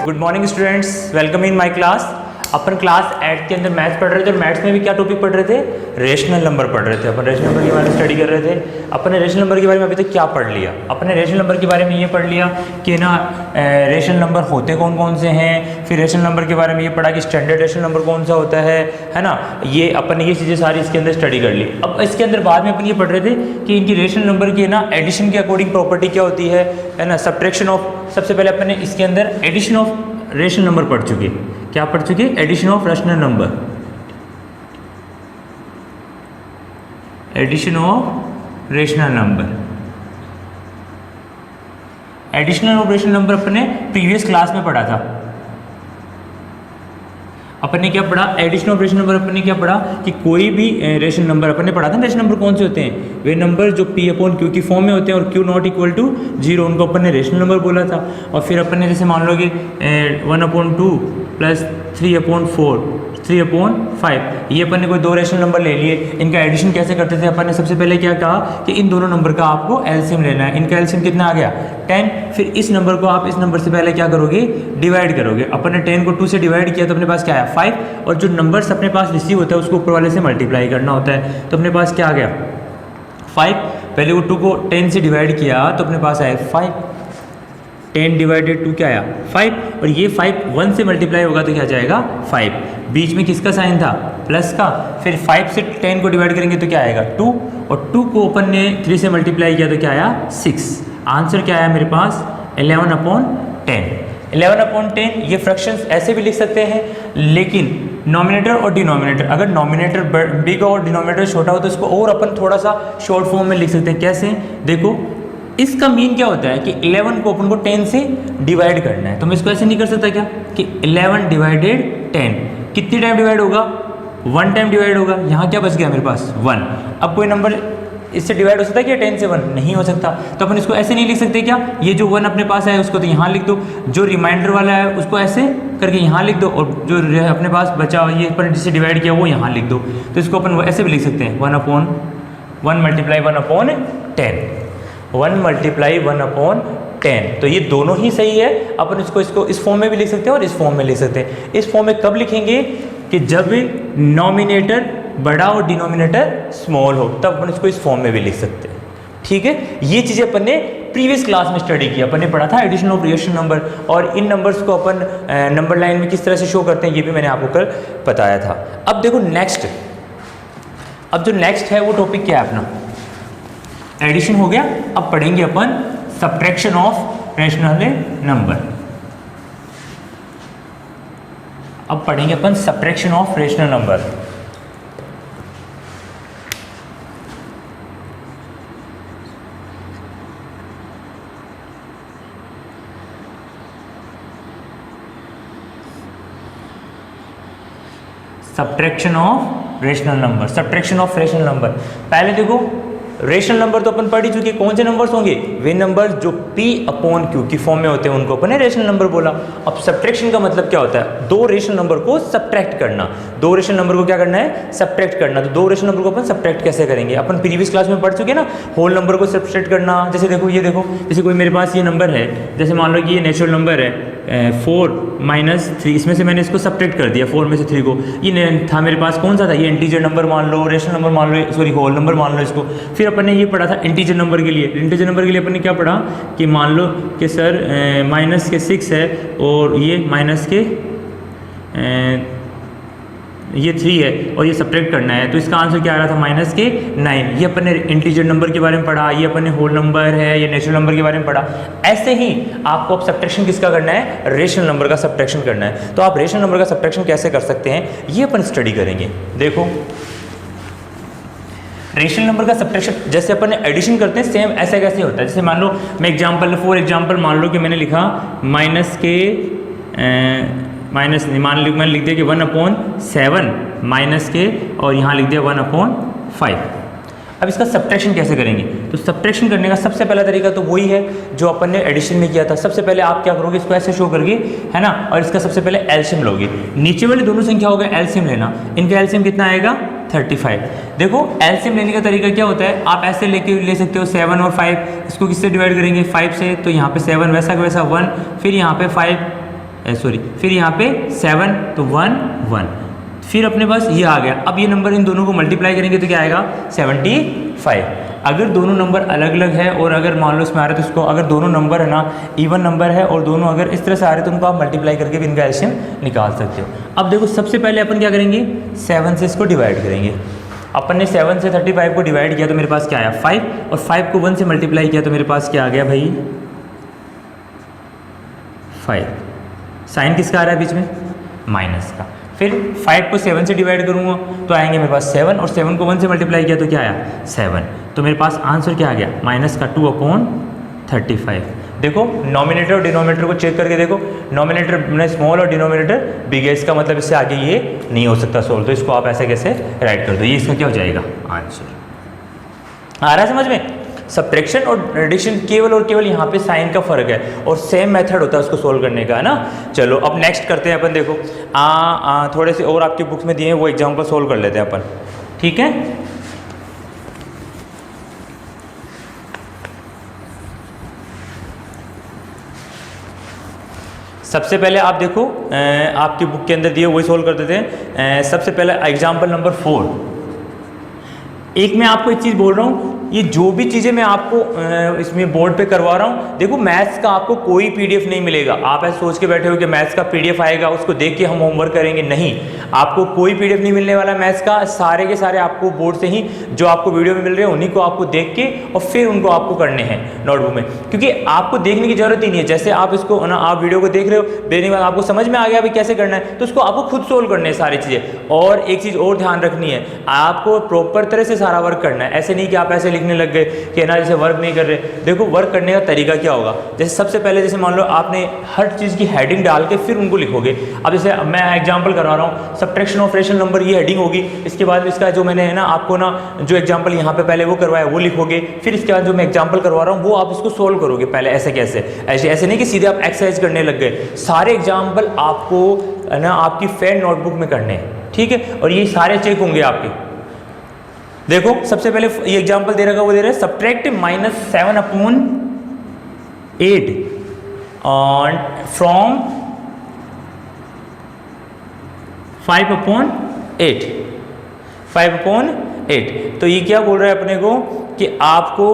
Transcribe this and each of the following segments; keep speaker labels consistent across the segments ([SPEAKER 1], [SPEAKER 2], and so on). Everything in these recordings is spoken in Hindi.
[SPEAKER 1] Good morning students, welcome in my class. Upon class 8 के अंदर मैथ्स पढ़ रहे थे और मैथ्स में भी क्या टॉपिक पढ़ रहे थे? रेशनल नंबर पढ़ रहे थे। अपन रेशनल नंबर के बारे में स्टडी कर रहे थे। अपन ने रेशनल नंबर के बारे में अभी तक क्या पढ़ लिया? अपन ने रेशनल नंबर के बारे में ये पढ़ लिया कि ना रेशनल नंबर होते कौन कौन से हैं। फिर रेशनल नंबर के बारे में ये पढ़ा कि स्टैंडर्ड रेशनल नंबर कौन सा होता है ना। ये अपन ने ये चीज़ें सारी इसके अंदर स्टडी कर ली। अब इसके अंदर बाद में अपन ये पढ़ रहे थे कि इनकी रेशनल नंबर की ना एडिशन के अकॉर्डिंग प्रॉपर्टी क्या होती है ना। सब्ट्रैक्शन ऑफ, सबसे पहले अपन ने इसके अंदर एडिशन ऑफ रेशनल नंबर पढ़ चुके। क्या पढ़ चुके? Addition of rational number. Addition of rational number, additional of rational number अपने प्रीवियस क्लास में पढ़ा था। अपन ने क्या पढ़ा? एडिशन ऑफ रेशनल नंबर अपन ने क्या पढ़ा कि कोई भी रेशनल नंबर अपन ने पढ़ा था। रेशनल नंबर कौन से होते हैं? वे नंबर जो p अपॉन क्यू की फॉर्म में होते हैं और q नॉट इक्वल टू 0, उनको अपन ने रेशनल नंबर बोला था। और फिर अपन ने जैसे मान लो कि 1/2 प्लस 3/4, 3/5, ये अपन ने कोई दो रेशनल नंबर ले लिए। इनका एडिशन कैसे करते थे? अपन ने सबसे पहले क्या कहा कि इन दोनों नंबर का आपको एलसीएम लेना है। इनका एलसीएम कितना आ गया? 10। फिर इस नंबर को आप इस नंबर से पहले क्या करोगे? डिवाइड करोगे। अपन ने 10 को 2 से डिवाइड किया तो अपने पास क्या आया? 5। और जो नंबर्स अपने पास रिसीव होता है उसको ऊपर वाले से मल्टीप्लाई करना होता है। तो अपने पास क्या आ गया? 5। पहले वो 2 को 10 से डिवाइड किया तो अपने पास आया 5। 10 डिवाइडेड 2 क्या आया? 5। और ये 5 1 से मल्टीप्लाई होगा तो क्या जाएगा? 5। बीच में किसका साइन था? प्लस का। फिर 5 से 10 को डिवाइड करेंगे तो क्या आएगा? 2। और 2 को अपन ने 3 से मल्टीप्लाई किया तो क्या आया? 6। आंसर क्या आया मेरे पास? 11/10। 11/10। ये फ्रैक्शंस ऐसे भी लिख सकते हैं, लेकिन नॉमिनेटर और डिनोमिनेटर, अगर नॉमिनेटर बिग और डिनोमिनेटर छोटा हो तो इसको और अपन थोड़ा सा शॉर्ट फॉर्म में लिख सकते हैं। कैसे? देखो, इसका मीन क्या होता है कि 11 को अपन को 10 से डिवाइड करना है। तो मैं इसको ऐसे नहीं कर सकता क्या कि 11 डिवाइडेड 10 कितनी टाइम डिवाइड होगा? 1 टाइम डिवाइड होगा। यहाँ क्या बच गया मेरे पास? 1। अब कोई नंबर इससे डिवाइड हो सकता है क्या 10 से? 1 नहीं हो सकता। तो अपन इसको ऐसे नहीं लिख सकते क्या? ये जो 1 अपने पास है उसको तो यहाँ लिख दो, जो रिमाइंडर वाला है उसको ऐसे करके यहाँ लिख दो, और जो अपने पास बचा ये अपन जिससे डिवाइड किया वो यहाँ लिख दो। तो इसको अपन ऐसे भी लिख सकते हैं 1/1 मल्टीप्लाई 1/10, 1 मल्टीप्लाई 1/10। तो ये दोनों ही सही है। अपन इसको इस फॉर्म में भी लिख सकते हैं और इस फॉर्म में लिख सकते हैं। इस फॉर्म में कब लिखेंगे? कि जब नॉमिनेटर बड़ा और डिनोमिनेटर स्मॉल हो, तब अपन इसको इस फॉर्म में भी लिख सकते हैं। ठीक है, ये चीज़ें अपन ने प्रीवियस क्लास में स्टडी की। अपन ने पढ़ा था एडिशन ऑफ रेशनल नंबर, और इन नंबर्स को अपन नंबर लाइन में किस तरह से शो करते हैं ये भी मैंने आपको कल बताया था। अब देखो नेक्स्ट, अब जो नेक्स्ट है वो टॉपिक क्या है अपना? एडिशन हो गया। अब पढ़ेंगे अपन सब्ट्रैक्शन ऑफ रेशनल नंबर। अब पढ़ेंगे अपन subtraction of rational number. Subtraction of rational number, subtraction of rational number. पहले देखो, रेशनल नंबर तो अपन पढ़ ही चुके। कौन से नंबर्स होंगे? वे नंबर जो p/q की फॉर्म में होते हैं उनको अपन ने रेशनल नंबर बोला। अब सब्ट्रैक्शन का मतलब क्या होता है? दो रेशनल नंबर को सब्ट्रैक्ट करना। दो रेशनल नंबर को क्या करना है? सब्ट्रैक्ट करना। तो दो रेशनल नंबर को अपन सब्ट्रैक्ट कैसे करेंगे? अपन प्रीवियस क्लास में पढ़ चुके ना, होल नंबर को सब्ट्रैक्ट करना। जैसे देखो, ये देखो, जैसे कोई मेरे पास ये नंबर है, जैसे मान लो कि ये नेचुरल नंबर है 4 - 3, इसमें से मैंने इसको सब्ट्रैक्ट कर दिया 4 में से 3 को। ये था मेरे पास कौन सा था? ये इंटीजर नंबर मान लो, रेशनल नंबर मान लो, सॉरी होल नंबर मान लो इसको। फिर अपन ने ये पढ़ा था इंटीजर नंबर के लिए। इंटीजर नंबर के लिए अपन ने क्या पढ़ा कि मान लो कि सर -6 है और ये ये 3 है और ये सब्ट्रैक्ट करना है, तो इसका आंसर क्या आ रहा था? -9। ये अपन ने इंटीजर नंबर के बारे में पढ़ा, ये अपन ने होल नंबर है, ये नेचुरल नंबर के बारे में पढ़ा। ऐसे ही आपको अब सब्ट्रैक्शन किसका करना है? रेशनल नंबर का सब्ट्रैक्शन करना है। तो आप रेशनल नंबर का सब्ट्रैक्शन कैसे कर सकते हैं ये अपन स्टडी करेंगे। देखो, रेशनल नंबर का सब्ट्रैक्शन जैसे अपन एडिशन करते हैं, सेम ऐसा कैसे होता है? जैसे मान लो मैं फॉर एग्जांपल मान लो कि मैंने लिखा मैंने लिख दिया कि 1/7 माइनस के, और यहाँ लिख दिया 1/5। अब इसका सब्ट्रैक्शन कैसे करेंगे? तो सब्ट्रैक्शन करने का सबसे पहला तरीका तो वही है जो अपन ने एडिशन में किया था। सबसे पहले आप क्या करोगे? इसको ऐसे शो करके, है ना, और इसका सबसे पहले एलसीएम लोगे। नीचे वाली दोनों संख्या होगा एलसीएम लेना। इनका एलसीएम कितना आएगा? 35। देखो, एलसीएम लेने का तरीका क्या होता है? आप ऐसे ले सकते हो 7 और 5। इसको किससे डिवाइड करेंगे? 5 से। तो यहाँ पे 7 वैसा का वैसा 1, फिर यहाँ पे 5 सॉरी, फिर यहाँ पे 7 तो 1 1, फिर अपने पास ये आ गया। अब ये नंबर इन दोनों को मल्टीप्लाई करेंगे तो क्या आएगा 75। अगर दोनों नंबर अलग अलग है और अगर मान लो इसमें आ रहे तो इसको, अगर दोनों नंबर है ना इवन नंबर है और दोनों अगर इस तरह से आ रहे तो उनको आप मल्टीप्लाई करके भी इनका एलसीएम निकाल सकते हो। अब देखो सबसे पहले अपन क्या करेंगे 7 से इसको डिवाइड करेंगे। अपन ने 7 से 35 को डिवाइड किया तो मेरे पास क्या आया 5, और 5 को 1 से मल्टीप्लाई किया तो मेरे पास क्या आ गया भाई 5। साइन किसका आ रहा है बीच में माइनस का। फिर 5 को 7 से डिवाइड करूँगा तो आएंगे मेरे पास 7, और 7 को 1 से मल्टीप्लाई किया तो क्या आया 7। तो मेरे पास आंसर क्या आ गया माइनस का 2/35। देखो नॉमिनेटर और डिनोमिनेटर को चेक करके देखो, नॉमिनेटर में स्मॉल और डिनोमिनेटर बिग है, इसका मतलब इससे आगे ये नहीं हो सकता सोल्व, तो इसको आप ऐसे कैसे राइट कर दो, ये इसका क्या हो जाएगा आंसर। आ रहा है समझ में। सब्ट्रैक्शन और एडिशन केवल और केवल यहाँ पे साइन का फर्क है और सेम मेथड होता है उसको सोल्व करने का, है ना। चलो अब नेक्स्ट करते हैं अपन। देखो थोड़े से और आपकी बुक्स में दिए हैं वो एग्जाम्पल सोल्व कर लेते हैं अपन, ठीक है। सबसे पहले आप देखो आपकी बुक के अंदर दिए वही सोल्व कर देते हैं। सबसे पहले एग्जाम्पल नंबर 4। एक मैं आपको एक चीज़ बोल रहा हूँ, ये जो भी चीज़ें मैं आपको इसमें बोर्ड पे करवा रहा हूँ, देखो मैथ्स का आपको कोई पीडीएफ नहीं मिलेगा। आप ऐसे सोच के बैठे हो कि मैथ्स का पीडीएफ आएगा उसको देख के हम होमवर्क करेंगे, नहीं, आपको कोई पीडीएफ नहीं मिलने वाला मैथ्स का। सारे के सारे आपको बोर्ड से ही जो आपको वीडियो में मिल रहे हैं उन्हीं को आपको देख के और फिर उनको आपको करने हैं नोटबुक में, क्योंकि आपको देखने की जरूरत ही नहीं है। जैसे आप इसको ना आप वीडियो को देख रहे हो, देखने के बाद आपको समझ में आ गया अभी कैसे करना है, तो उसको आपको खुद सोल्व करने हैं सारी चीज़ें। और एक चीज़ और ध्यान रखनी है, आपको प्रॉपर तरह से सारा वर्क करना है। ऐसे नहीं कि आप ऐसे लिखने लग गए कि ना जैसे वर्क नहीं कर रहे। देखो वर्क करने का तरीका क्या होगा, जैसे सबसे पहले जैसे मान लो आपने हर चीज़ की हेडिंग डाल के फिर उनको लिखोगे। अब जैसे मैं एग्जांपल करवा रहा हूँ, सब्ट्रैक्शन ऑफ रेशनल नंबर, ये हेडिंग होगी। इसके बाद इसका जो मैंने है ना आपको ना जो एग्जाम्पल यहाँ पे पहले वो करवाया वो लिखोगे, फिर इसके बाद जो मैं एग्जाम्पल करवा रहा हूँ वो आप इसको सोल्व करोगे पहले। ऐसे कैसे, ऐसे नहीं कि सीधे आप एक्सरसाइज करने लग गए। सारे एग्जाम्पल आपको ना आपकी फेयर नोटबुक में करने हैं, ठीक है, और ये सारे चेक होंगे आपके। देखो सबसे पहले ये एग्जांपल दे रखा वो दे रहा है सब्ट्रैक्ट -7/8 फ्रॉम 5/8। तो ये क्या बोल रहा है अपने को कि आपको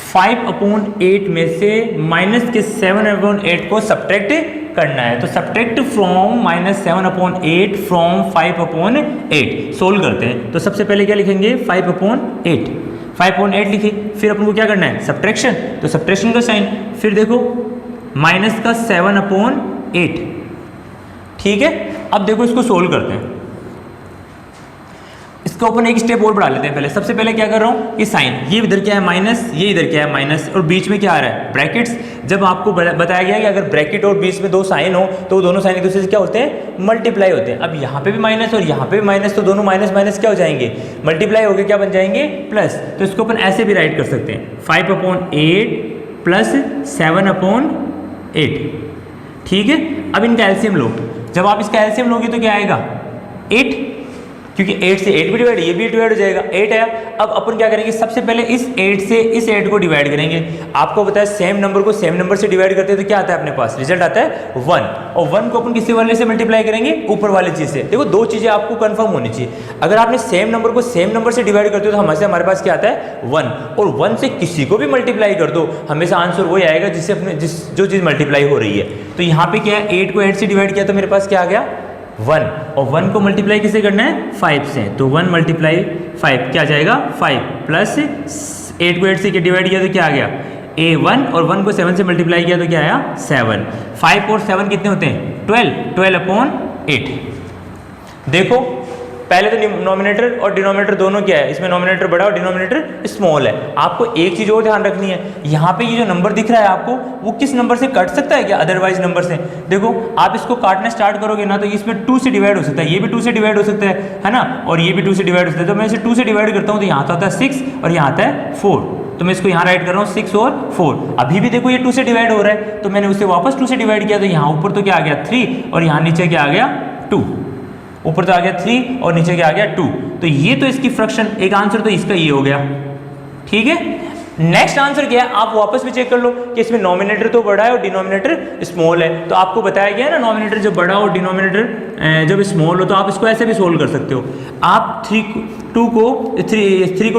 [SPEAKER 1] 5/8 में से माइनस के 7/8 को सब्ट्रैक्ट करना है। तो सब्ट्रैक्ट फ्रॉम -7/8 फ्रॉम 5/8 सोल्व करते हैं। तो सबसे पहले क्या लिखेंगे 5/8 लिखे, फिर अपन को क्या करना है सब्ट्रैक्शन, तो सब्ट्रैक्शन का साइन, फिर देखो माइनस का 7/8, ठीक है। अब देखो इसको सोल्व करते हैं। इसको अपन एक स्टेप और बढ़ा लेते हैं। पहले सबसे पहले क्या कर रहा हूँ, ये साइन, ये इधर क्या है माइनस, ये इधर क्या है माइनस, और बीच में क्या आ रहा है ब्रैकेट्स। जब आपको बताया गया कि अगर ब्रैकेट और बीच में दो साइन हो तो वो दोनों साइन एक दूसरे से क्या होते हैं मल्टीप्लाई होते हैं। अब यहाँ पे भी माइनस और यहाँ पे भी माइनस, तो दोनों माइनस माइनस क्या हो जाएंगे मल्टीप्लाई होकर क्या बन जाएंगे प्लस। तो इसको अपन ऐसे भी राइट कर सकते हैं 5/8 प्लस 7/8, ठीक है। अब इनका एलसीएम लो, जब आप इसका एलसीएम लोगे तो क्या आएगा 8, क्योंकि 8 से 8 भी डिवाइड, ये भी डिवाइड हो जाएगा, 8 आया। अब अपन क्या करेंगे, सबसे पहले इस 8 से इस 8 को डिवाइड करेंगे। आपको पता है सेम नंबर को सेम नंबर से डिवाइड करते हैं तो क्या आता है अपने पास रिजल्ट आता है 1, और 1 को अपन किसी वाले से मल्टीप्लाई करेंगे ऊपर वाले चीज़ से। देखो दो चीज़ें आपको कंफर्म होनी चाहिए। अगर आपने सेम नंबर को सेम नंबर से डिवाइड करते हो तो हमारे पास क्या आता है 1, और 1 से किसी को भी मल्टीप्लाई कर दो हमेशा आंसर वही आएगा जिससे अपने जो चीज़ मल्टीप्लाई हो रही है। तो यहाँ पे क्या है 8 को 8 से डिवाइड किया तो मेरे पास क्या आ गया 1, और 1 को मल्टीप्लाई किसे करना है 5 से, तो 1 × 5 क्या जाएगा 5, प्लस 8 को 8 से डिवाइड किया तो क्या आ गया 1, और 1 को 7 से मल्टीप्लाई किया तो क्या आया 7। 5 और 7 कितने होते हैं 12/8। देखो पहले तो नॉमिनेटर और डिनोमिनेटर दोनों क्या है, इसमें नॉमिनेटर बड़ा और डिनोमिनेटर स्मॉल है। आपको एक चीज़ और ध्यान रखनी है, यहाँ पे ये जो नंबर दिख रहा है आपको वो किस नंबर से कट सकता है क्या अदरवाइज नंबर से। देखो आप इसको काटना स्टार्ट करोगे ना तो इसमें 2 से डिवाइड हो सकता है, ये भी 2 से डिवाइड हो सकता है ना, और ये भी 2 से डिवाइड हो सकता है। तो मैं इसे 2 से डिवाइड करता हूँ तो यहाँ आता है 6 और यहाँ आता है 4, तो मैं इसको यहाँ राइट कर रहा हूँ 6 और 4। अभी भी देखो ये 2 से डिवाइड हो रहा है तो मैंने उसे वापस 2 से डिवाइड किया तो यहाँ ऊपर तो क्या आ गया 3 और यहाँ नीचे क्या आ गया 2, ऊपर तो आ गया 3 और नीचे क्या आ गया 2। तो ये तो इसकी फ्रैक्शन, एक आंसर तो इसका ये हो गया, ठीक है। नेक्स्ट आंसर क्या है, आप वापस भी चेक कर लो कि इसमें नॉमिनेटर तो बड़ा है और डिनोमिनेटर स्मॉल है। तो आपको बताया गया है ना, नॉमिनेटर जब बड़ा हो, डिनोमिनेटर जब स्मॉल हो, तो आप इसको ऐसे भी सोल्व कर सकते हो। आप 3 को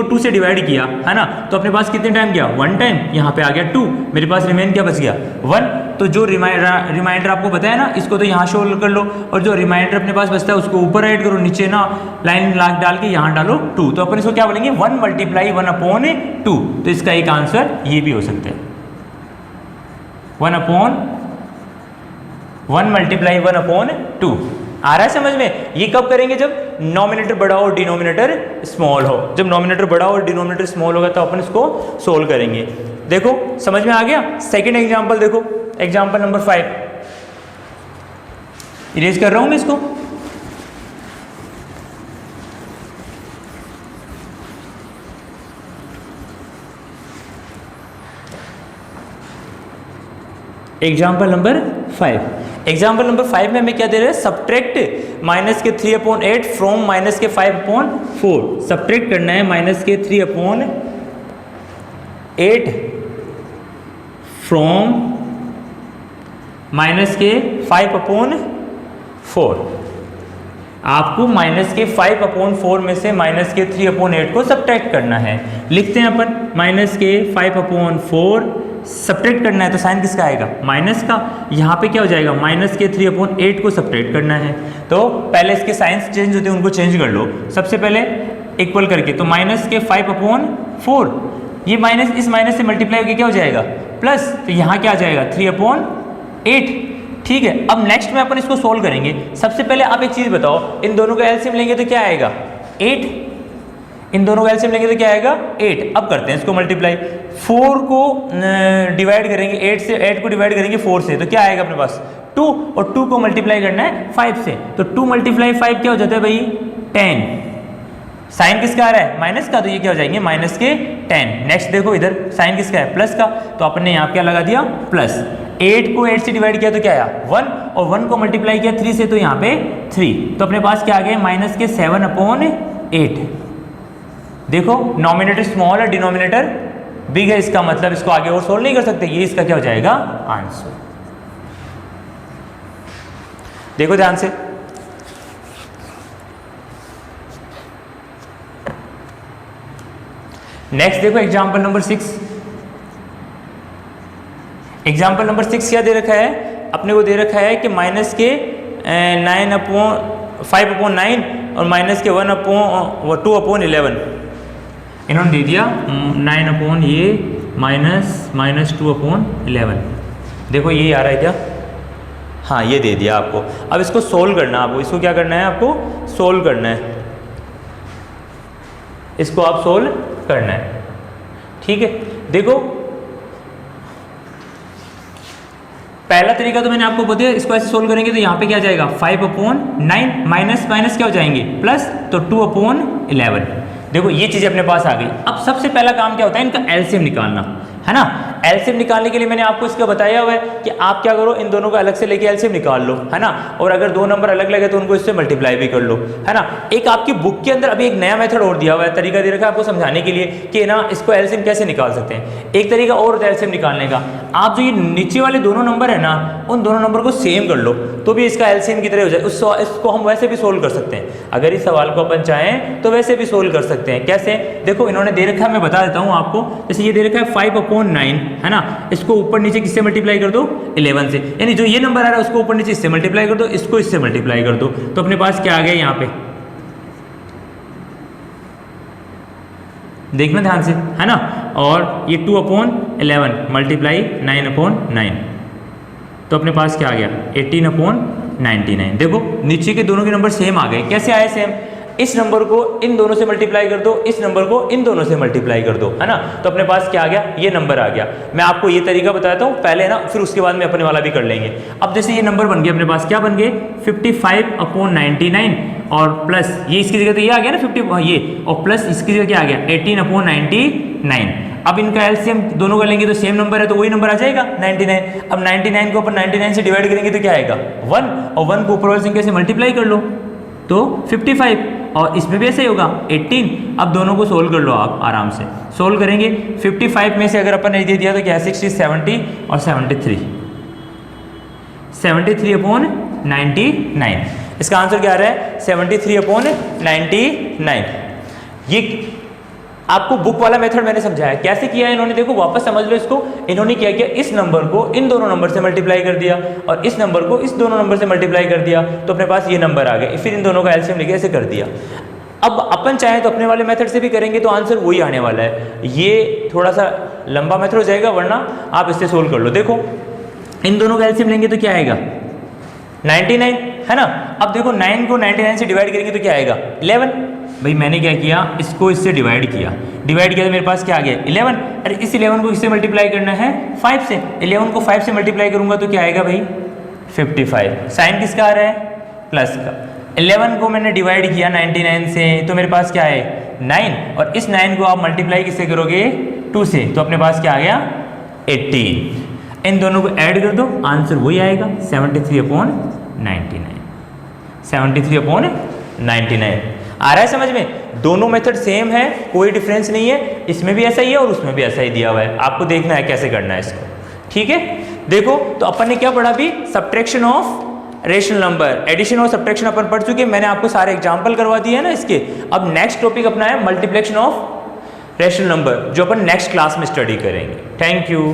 [SPEAKER 1] 2 से डिवाइड किया है ना, तो अपने पास कितने टाइम गया, 1 टाइम, यहाँ पे आ गया 2, मेरे पास रिमेन क्या बच गया, 1। तो जो रिमाइंडर आपको बताया ना, इसको तो यहाँ सोल्व कर लो, और जो रिमाइंडर अपने पास बचता है उसको ऊपर ऐड करो, नीचे ना लाइन डाल के यहाँ डालो 2। तो अपन इसको क्या बोलेंगे, 1 × 1/2। तो इसका एक आंसर ये भी हो सकता है, 1 × 1/2। आ रहा है समझ में? ये कब करेंगे, जब नॉमिनेटर बड़ा हो और डिनोमिनेटर स्मॉल हो। जब नॉमिनेटर बड़ा हो और डिनोमिनेटर स्मॉल होगा तो अपन इसको सोल्व करेंगे। देखो समझ में आ गया। सेकंड एग्जांपल देखो, एग्जांपल नंबर 5, इरेज कर रहा हूं मैं इसको। एग्जाम्पल नंबर 5, एग्जाम्पल नंबर 5 में हमें क्या दे रहे हैं, सब्ट्रैक्ट -3/8 फ्रॉम -5/4। सब्ट्रैक्ट करना है -3/8 फ्रॉम -5/4। आपको -5/4 में से -3/8 को सब्ट्रैक्ट करना है। लिखते हैं अपन -5/4 सब्ट्रैक्ट करना है, तो साइन किसका आएगा, माइनस का। यहाँ पे क्या हो जाएगा, -3/8 को सब्ट्रैक्ट करना है। तो पहले इसके साइंस चेंज होते हैं, उनको चेंज कर लो। सबसे पहले इक्वल करके, तो -5/4, ये माइनस इस माइनस से मल्टीप्लाई होकर क्या हो जाएगा, प्लस। तो यहाँ क्या आ जाएगा, 3/8। ठीक है, अब नेक्स्ट में अपन इसको सोल्व करेंगे। सबसे पहले आप एक चीज़ बताओ, इन दोनों का एलसीएम लेंगे तो क्या आएगा, 8। इन दोनों का एलसीएम लेंगे तो क्या आएगा, 8। अब करते हैं इसको मल्टीप्लाई। 4 को डिवाइड करेंगे 8 से, 8 को डिवाइड करेंगे 4 से, तो क्या आएगा अपने पास, 2। और 2 को मल्टीप्लाई करना है 5 से, तो 2 × 5 क्या हो जाता है भाई, 10। साइन किसका आ रहा है, माइनस का, तो ये क्या हो जाएंगे, -10। नेक्स्ट देखो इधर साइन किसका है, प्लस का, तो आपने यहाँ क्या लगा दिया, प्लस। 8 को 8 से डिवाइड किया तो क्या आया, 1, और 1 को मल्टीप्लाई किया 3 से, तो यहाँ पे 3। तो अपने पास क्या आ गया, -7/8। देखो नॉमिनेटर स्मॉल है, डिनोमिनेटर बिग है, इसका मतलब इसको आगे और सोल्व नहीं कर सकते। ये इसका क्या हो जाएगा, आंसर। देखो ध्यान से, नेक्स्ट देखो एग्जांपल नंबर 6। एग्जांपल नंबर 6 क्या दे रखा है, अपने को दे रखा है कि -5/9 और -1/2/11 इन्होंने दे दिया 9/ ये -2/11। देखो ये आ रहा है क्या, हाँ ये दे दिया आपको। अब इसको सोल्व करना है आपको, इसको क्या करना है, आपको सोल्व करना है, इसको आप सोल्व करना है। ठीक है, देखो पहला तरीका तो मैंने आपको बताया, इसको ऐसे सोल्व करेंगे तो यहाँ पे क्या जाएगा, 5/9 माइनस माइनस क्या हो जाएंगे, प्लस, तो 2/11। देखो ये चीज़ अपने पास आ गई। अब सबसे पहला काम क्या होता है, इनका एलसीएम निकालना, है ना। एलसीएम निकालने के लिए मैंने आपको इसका बताया हुआ है कि आप क्या करो, इन दोनों को अलग से लेके एलसीएम निकाल लो, है ना। और अगर 2 नंबर अलग लगे तो उनको इससे मल्टीप्लाई भी कर लो, है ना। एक आपकी बुक के अंदर अभी एक नया मेथड और दिया हुआ है, तरीका दे रखा है आपको समझाने के लिए कि ना इसको एलसीएम कैसे निकाल सकते हैं। एक तरीका और होता है एलसीएम निकालने का, आप जो ये नीचे वाले दोनों नंबर है ना, उन दोनों नंबर को सेम कर लो तो भी इसका एलसीएम की तरह हो जाए। इसको हम वैसे भी सोल्व कर सकते हैं, अगर इस सवाल को अपन चाहें तो वैसे भी सोल्व कर सकते हैं। कैसे, देखो इन्होंने दे रखा है, मैं बता देता हूँ आपको। जैसे ये दे रखा है 5/9, है ना, इसको ऊपर नीचे किससे मल्टीप्लाई कर दो, 11 से। यानी जो ये नंबर आ रहा है उसको ऊपर नीचे इससे मल्टीप्लाई कर दो, इसको इससे मल्टीप्लाई कर दो, तो अपने पास क्या आ गया यहाँ पे, देखना ध्यान से, है ना। और ये 2/11 मल्टीप्लाई 9/9, तो अपने पास क्या आ गया, 18/99। देखो नीचे के दोनों के नंबर सेम आ गए। कैसे आए सेम, इस नंबर को इन दोनों से मल्टीप्लाई कर दो, इस नंबर को इन दोनों से मल्टीप्लाई कर दो, है ना। तो अपने पास क्या आ गया, ये नंबर आ गया। मैं आपको ये तरीका बताता हूँ पहले ना, फिर उसके बाद में अपने वाला भी कर लेंगे। अब जैसे ये नंबर बन गया अपने पास, क्या बन गए, 55/99 और प्लस ये इसकी जगह तो ये आ गया ना 50 ये, और प्लस इसकी जगह क्या आ गया, 18/99। अब इनका एलसीएम दोनों का लेंगे तो सेम नंबर है, तो वही नंबर आ जाएगा 99। अब 99 को अपन 99 से डिवाइड करेंगे तो क्या आएगा, 1, और 1 को ऊपर वाली संख्या से मल्टीप्लाई कर लो तो 55, और इसमें भी ऐसे ही होगा 18। अब दोनों को सोल्व कर लो आप आराम से, सोल्व करेंगे 55 में से अगर अपन ने दे दिया तो क्या है 60, 70 और 73, 73/99। इसका आंसर क्या आ रहा है 73/99। ये आपको बुक वाला मेथड मैंने समझाया कैसे किया है इन्होंने, देखो वापस समझ लो इसको। इन्होंने क्या किया, इस नंबर को इन दोनों नंबर से मल्टीप्लाई कर दिया और इस नंबर को इस दोनों नंबर से मल्टीप्लाई कर दिया, तो अपने पास ये नंबर आ गए। फिर इन दोनों का एलसीएम लेके ऐसे कर दिया। अब अपन चाहें तो अपने वाले मेथड से भी करेंगे तो आंसर वही आने वाला है। ये थोड़ा सा लंबा मेथड हो जाएगा, वरना आप इससे सोल्व कर लो। देखो इन दोनों का एलसीएम लेंगे तो क्या आएगा 99, है ना। अब देखो 9 को 99 से डिवाइड करेंगे तो क्या आएगा 11। भाई मैंने क्या किया, इसको इससे डिवाइड किया तो मेरे पास क्या आ गया 11। अरे इस 11 को इससे मल्टीप्लाई करना है 5 से, 11 को 5 से मल्टीप्लाई करूंगा तो क्या आएगा भाई 55। साइन किसका आ रहा है प्लस का। 11 को मैंने डिवाइड किया 99 से तो मेरे पास क्या है 9, और इस 9 को आप मल्टीप्लाई किससे करोगे 2 से, तो अपने पास क्या आ गया 18। इन दोनों को ऐड कर दो, आंसर वही आएगा 73/99। 73/99 आ रहा है समझ में। दोनों मेथड सेम है, कोई डिफरेंस नहीं है। इसमें भी ऐसा ही है और उसमें भी ऐसा ही दिया हुआ है, आपको देखना है कैसे करना है इसको। ठीक है, देखो तो अपन ने क्या पढ़ा अभी, subtraction of rational number. Addition और सब्ट्रैक्शन अपन पढ़ चुके हैं, मैंने आपको सारे एग्जाम्पल करवा दिए है ना इसके। अब नेक्स्ट टॉपिक अपना है मल्टीप्लिकेशन ऑफ रेशनल नंबर, जो अपन नेक्स्ट क्लास में स्टडी करेंगे। Thank you.